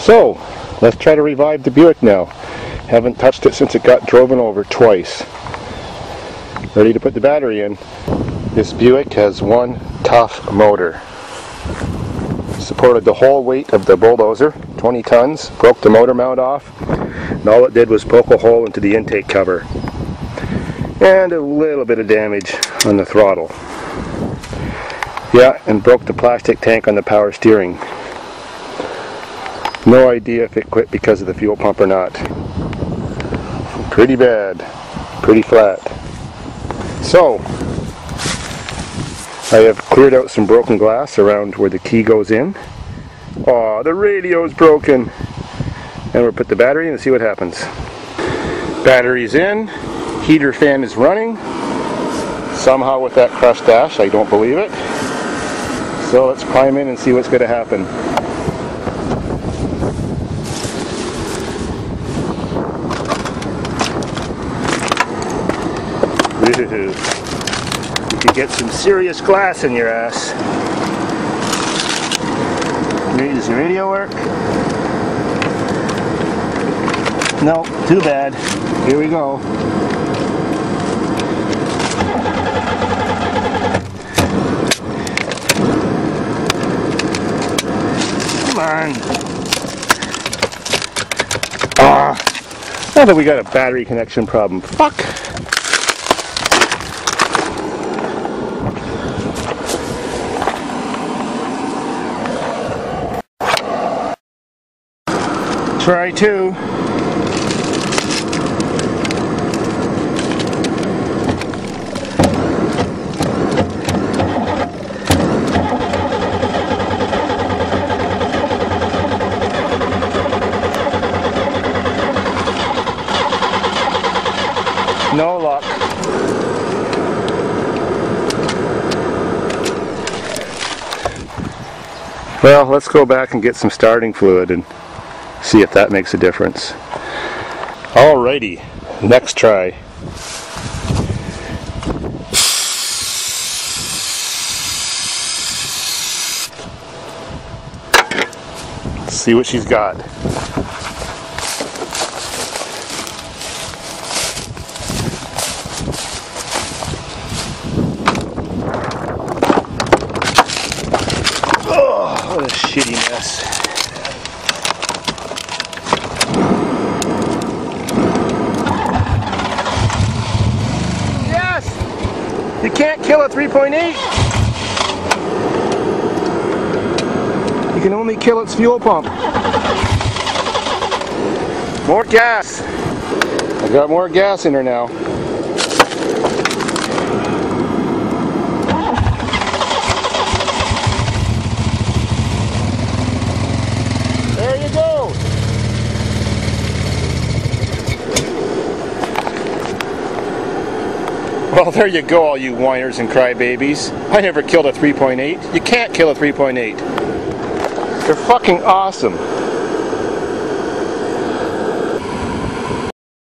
So, let's try to revive the Buick now. Haven't touched it since it got driven over twice. Ready to put the battery in. This Buick has one tough motor. Supported the whole weight of the bulldozer, 20 tons, broke the motor mount off, and all it did was poke a hole into the intake cover. And a little bit of damage on the throttle. Yeah, and broke the plastic tank on the power steering. No idea if it quit because of the fuel pump or not. Pretty bad, pretty flat. So, I have cleared out some broken glass around where the key goes in. Aw, the radio's broken. And we'll put the battery in and see what happens. Battery's in, heater fan is running. Somehow with that crushed dash, I don't believe it. So let's climb in and see what's going to happen. You could get some serious glass in your ass. Does the radio work? No, too bad. Here we go. Come on. Now that we got a battery connection problem. Fuck. Try two. No luck. Well, let's go back and get some starting fluid and see if that makes a difference. Alrighty, next try. Let's see what she's got. Oh, what a shitty mess. You can't kill a 3.8. You can only kill its fuel pump. More gas. I've got more gas in her now. There you go. Well, there you go, all you whiners and crybabies. I never killed a 3.8. You can't kill a 3.8. They're fucking awesome.